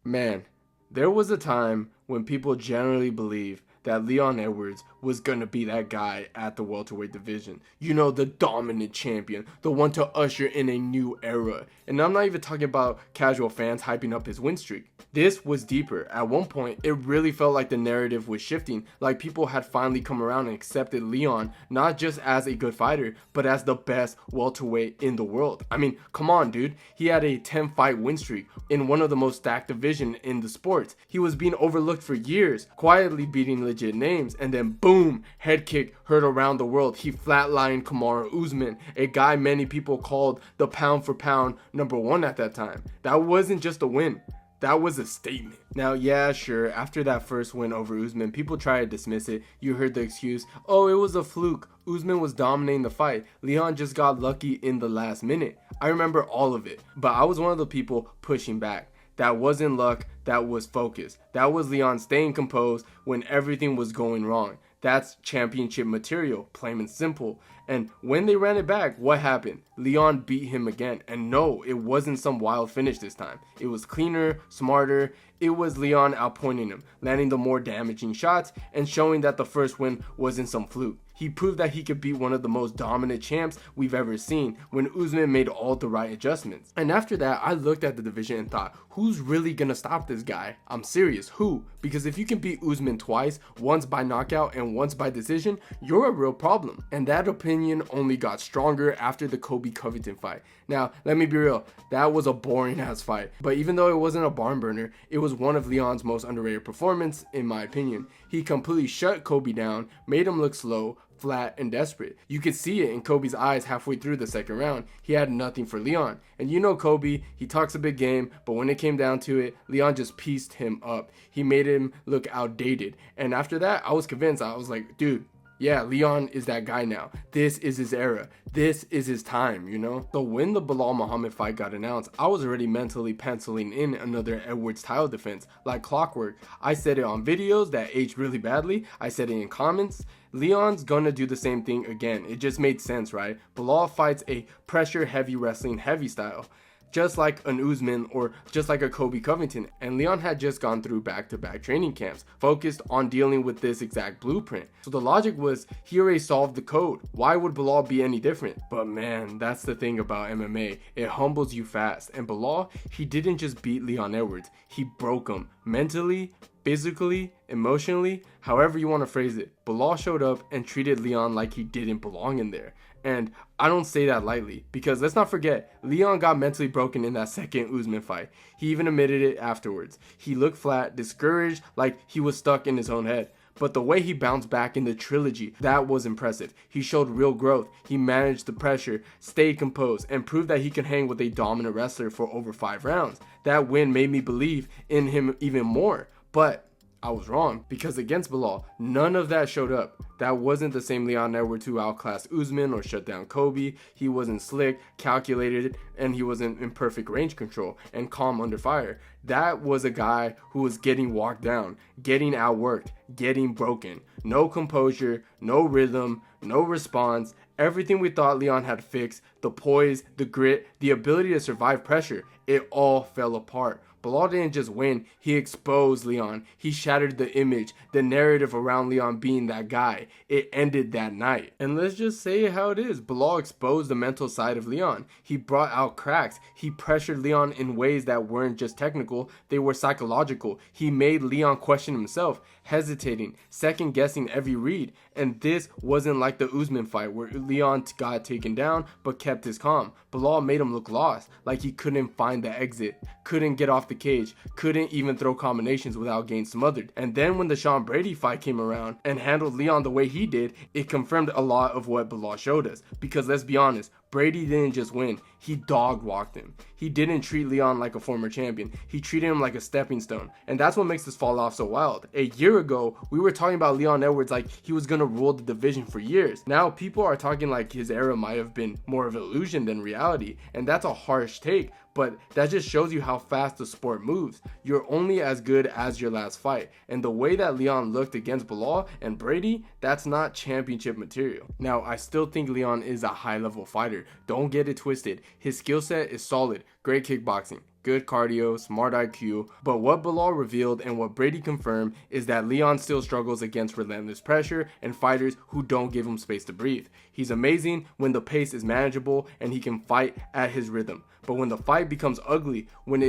Man, there was a time when people generally believed that Leon Edwards was gonna be that guy at the welterweight division. You know, the dominant champion, the one to usher in a new era. And I'm not even talking about casual fans hyping up his win streak. This was deeper. At one point, it really felt like the narrative was shifting, like people had finally come around and accepted Leon not just as a good fighter, but as the best welterweight in the world. I mean, come on, dude. He had a 10-fight win streak in one of the most stacked divisions in the sports. He was being overlooked for years, quietly beating legit names, and then boom, head kick heard around the world. He flatlined Kamaru Usman, a guy many people called the pound for pound #1 at that time. That wasn't just a win. That was a statement. Now, yeah, sure, after that first win over Usman, people try to dismiss it. You heard the excuse, oh, it was a fluke. Usman was dominating the fight. Leon just got lucky in the last minute. I remember all of it, but I was one of the people pushing back. That wasn't luck, that was focus. That was Leon staying composed when everything was going wrong. That's championship material, plain and simple. And when they ran it back, what happened? Leon beat him again. And no, it wasn't some wild finish this time. It was cleaner, smarter. It was Leon outpointing him, landing the more damaging shots, and showing that the first win wasn't some fluke. He proved that he could beat one of the most dominant champs we've ever seen when Usman made all the right adjustments. And after that, I looked at the division and thought, who's really gonna stop this guy? I'm serious, who? Because if you can beat Usman twice, once by knockout and once by decision, you're a real problem. And that opinion only got stronger after the Kobe Covington fight. Now, let me be real, that was a boring ass fight. But even though it wasn't a barn burner, it was one of Leon's most underrated performance, in my opinion. He completely shut Kobe down, made him look slow, flat, and desperate. You could see it in Kobe's eyes halfway through the second round. He had nothing for Leon. And you know Kobe, he talks a big game, but when it came down to it, Leon just pieced him up. He made him look outdated. And after that, I was convinced. I was like, dude, yeah, Leon is that guy now. This is his era. This is his time, you know? So when the Belal Muhammad fight got announced, I was already mentally penciling in another Edwards title defense, like clockwork. I said it on videos that aged really badly. I said it in comments. Leon's gonna do the same thing again. It just made sense, right? Belal fights a pressure heavy wrestling heavy style, just like an Usman or just like a Kobe Covington. And Leon had just gone through back-to-back training camps focused on dealing with this exact blueprint. So the logic was he already solved the code. Why would Belal be any different? But man, that's the thing about MMA. It humbles you fast. And Belal, he didn't just beat Leon Edwards. He broke him mentally, physically, emotionally, however you want to phrase it. Belal showed up and treated Leon like he didn't belong in there. And I don't say that lightly, because let's not forget, Leon got mentally broken in that second Usman fight. He even admitted it afterwards. He looked flat, discouraged, like he was stuck in his own head. But the way he bounced back in the trilogy, that was impressive. He showed real growth. He managed the pressure, stayed composed, and proved that he can hang with a dominant wrestler for over 5 rounds. That win made me believe in him even more. But I was wrong, because against Belal, none of that showed up. That wasn't the same Leon Edwards who outclassed Usman or shut down Kobe. He wasn't slick, calculated, and he wasn't in perfect range control and calm under fire. That was a guy who was getting walked down, getting outworked, getting broken. No composure, no rhythm, no response. Everything we thought Leon had fixed, the poise, the grit, the ability to survive pressure, it all fell apart. Belal didn't just win, he exposed Leon. He shattered the image, the narrative around Leon being that guy. It ended that night. And let's just say it how it is. Belal exposed the mental side of Leon. He brought out cracks. He pressured Leon in ways that weren't just technical, they were psychological. He made Leon question himself, hesitating, second guessing every read. And this wasn't like the Usman fight where Leon got taken down but kept his calm. Belal made him look lost, like he couldn't find the exit, couldn't get off the cage, couldn't even throw combinations without getting smothered. And then when the Sean Brady fight came around and handled Leon the way he did, it confirmed a lot of what Belal showed us. Because let's be honest, Brady didn't just win, he dog walked him. He didn't treat Leon like a former champion, he treated him like a stepping stone. And that's what makes this fall off so wild. A year ago, we were talking about Leon Edwards like he was gonna rule the division for years. Now people are talking like his era might have been more of an illusion than reality. And that's a harsh take, but that just shows you how fast the sport moves. You're only as good as your last fight. And the way that Leon looked against Belal and Brady, that's not championship material. Now, I still think Leon is a high-level fighter. Don't get it twisted. His skill set is solid. Great kickboxing, good cardio, smart IQ, but what Belal revealed and what Brady confirmed is that Leon still struggles against relentless pressure and fighters who don't give him space to breathe. He's amazing when the pace is manageable and he can fight at his rhythm. But when the fight becomes ugly, when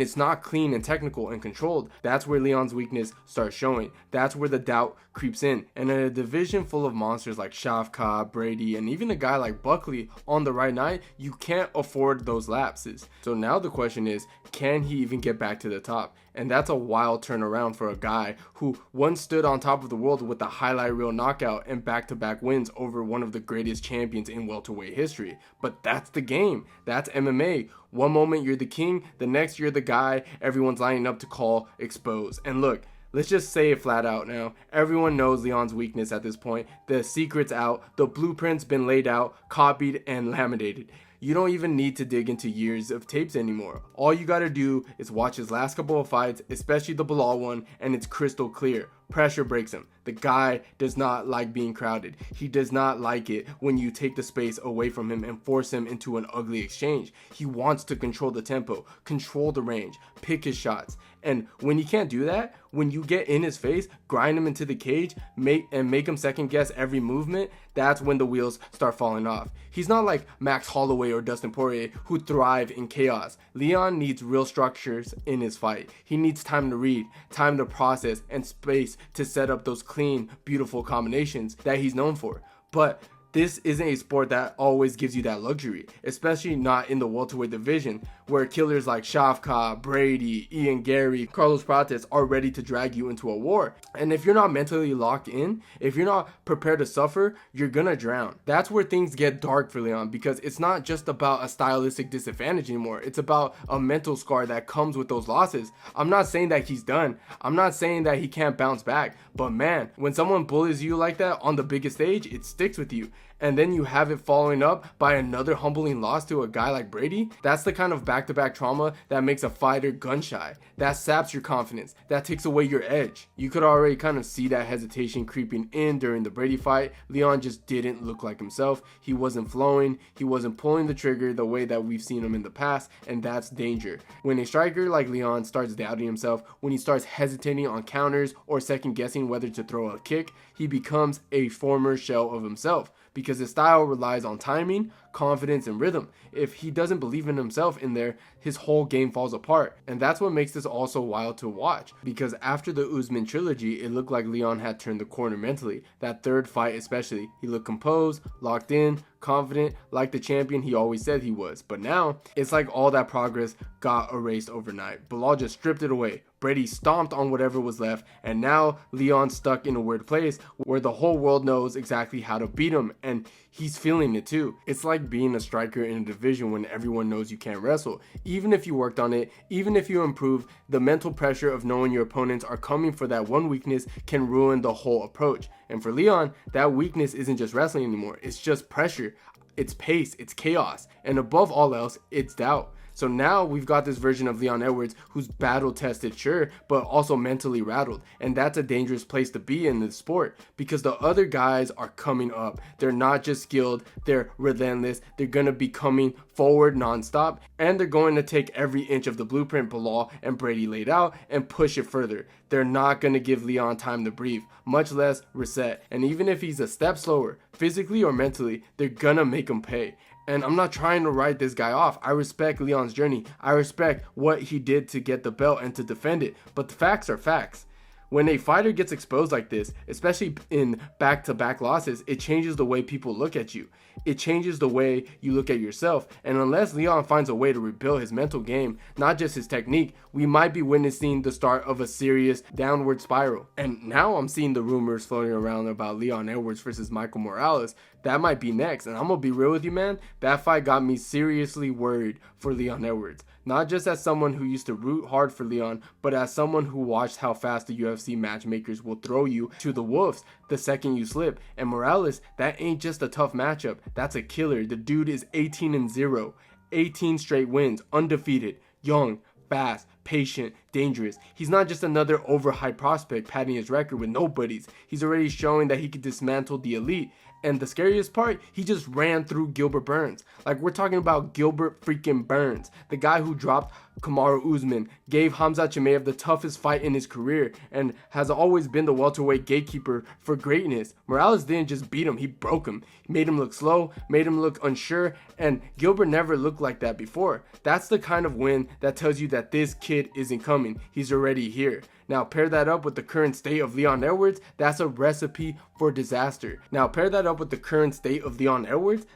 it's not clean and technical and controlled, that's where Leon's weakness starts showing. That's where the doubt creeps in. And in a division full of monsters like Shavkat, Brady, and even a guy like Buckley on the right night, you can't afford those lapses. So now the question is, can he even get back to the top? And that's a wild turnaround for a guy who once stood on top of the world with a highlight reel knockout and back-to-back wins over one of the greatest champions in welterweight history. But that's the game. That's MMA. One moment you're the king, the next you're the guy everyone's lining up to call expose. And look, let's just say it flat out now. Everyone knows Leon's weakness at this point. The secret's out. The blueprint's been laid out, copied, and laminated. You don't even need to dig into years of tapes anymore. All you gotta do is watch his last couple of fights, especially the Belal one, and it's crystal clear. Pressure breaks him. The guy does not like being crowded. He does not like it when you take the space away from him and force him into an ugly exchange. He wants to control the tempo, control the range, pick his shots. And when he can't do that, when you get in his face, grind him into the cage, make him second guess every movement, that's when the wheels start falling off. He's not like Max Holloway or Dustin Poirier who thrive in chaos. Leon needs real structures in his fight. He needs time to read, time to process, and space to set up those clean, beautiful combinations that he's known for. But this isn't a sport that always gives you that luxury, especially not in the welterweight division, where killers like Shavkat, Brady, Ian Gary, Carlos Prates are ready to drag you into a war. And if you're not mentally locked in, if you're not prepared to suffer, you're gonna drown. That's where things get dark for Leon, because it's not just about a stylistic disadvantage anymore. It's about a mental scar that comes with those losses. I'm not saying that he's done. I'm not saying that he can't bounce back. But man, when someone bullies you like that on the biggest stage, it sticks with you. And then you have it following up by another humbling loss to a guy like Brady. That's the kind of back-to-back trauma that makes a fighter gun shy. That saps your confidence. That takes away your edge. You could already kind of see that hesitation creeping in during the Brady fight. Leon just didn't look like himself. He wasn't flowing. He wasn't pulling the trigger the way that we've seen him in the past, and that's danger. When a striker like Leon starts doubting himself, when he starts hesitating on counters or second guessing whether to throw a kick, he becomes a former shell of himself, because his style relies on timing, confidence, and rhythm. If he doesn't believe in himself in there, his whole game falls apart. And that's what makes this also wild to watch, because after the Usman trilogy, it looked like Leon had turned the corner mentally. That third fight especially, he looked composed, locked in, confident, like the champion he always said he was. But now, it's like all that progress got erased overnight. Belal just stripped it away. Brady stomped on whatever was left, and now Leon's stuck in a weird place where the whole world knows exactly how to beat him, and he's feeling it too. It's like being a striker in a division when everyone knows you can't wrestle. Even if you worked on it, even if you improve, the mental pressure of knowing your opponents are coming for that one weakness can ruin the whole approach. And for Leon, that weakness isn't just wrestling anymore. It's just pressure. It's pace. It's chaos. And above all else, it's doubt. So now we've got this version of Leon Edwards who's battle tested, sure, but also mentally rattled. And that's a dangerous place to be in this sport, because the other guys are coming up. They're not just skilled, they're relentless. They're going to be coming forward nonstop, and they're going to take every inch of the blueprint Belal and Brady laid out and push it further. They're not going to give Leon time to breathe, much less reset. And even if he's a step slower, physically or mentally, they're going to make him pay. And I'm not trying to write this guy off. I respect Leon's journey. I respect what he did to get the belt and to defend it. But the facts are facts. When a fighter gets exposed like this, especially in back-to-back losses, it changes the way people look at you. It changes the way you look at yourself. And unless Leon finds a way to rebuild his mental game, not just his technique, we might be witnessing the start of a serious downward spiral. And now I'm seeing the rumors floating around about Leon Edwards versus Michael Morales. That might be next. And I'm going to be real with you, man. That fight got me seriously worried for Leon Edwards. Not just as someone who used to root hard for Leon, but as someone who watched how fast the UFC matchmakers will throw you to the wolves the second you slip. And Morales, that ain't just a tough matchup. That's a killer. The dude is 18-0. 18 straight wins, undefeated, young, fast, patient, dangerous. He's not just another overhyped prospect padding his record with nobodies. He's already showing that he could dismantle the elite. And the scariest part, he just ran through Gilbert Burns. Like, we're talking about Gilbert freaking Burns, the guy who dropped Kamaru Usman, gave Hamza Chimaev the toughest fight in his career, and has always been the welterweight gatekeeper for greatness. Morales didn't just beat him, he broke him. He made him look slow, made him look unsure, and Gilbert never looked like that before. That's the kind of win that tells you that this kid isn't coming, he's already here. Now pair that up with the current state of Leon Edwards, that's a recipe for disaster.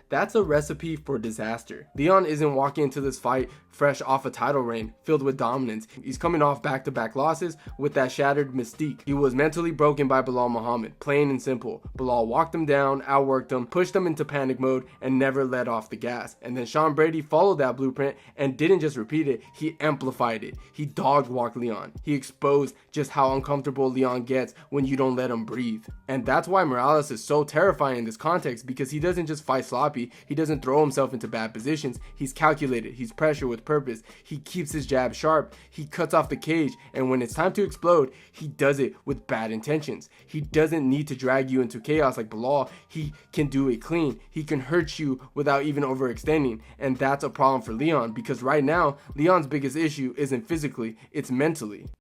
That's a recipe for disaster. Leon isn't walking into this fight fresh off a title reign, filled with dominance. He's coming off back-to-back losses with that shattered mystique. He was mentally broken by Belal Muhammad, plain and simple. Belal walked him down, outworked him, pushed him into panic mode, and never let off the gas. And then Sean Brady followed that blueprint and didn't just repeat it, he amplified it. He dog-walked Leon. He exposed just how uncomfortable Leon gets when you don't let him breathe. And that's why Morales is so terrifying in this context, because he doesn't just fight sloppy, he doesn't throw himself into bad positions, he's calculated, he's pressure with purpose, he keeps his jab sharp, he cuts off the cage, and when it's time to explode, he does it with bad intentions. He doesn't need to drag you into chaos like Belal, he can do it clean, he can hurt you without even overextending, and that's a problem for Leon, because right now, Leon's biggest issue isn't physically, it's mentally.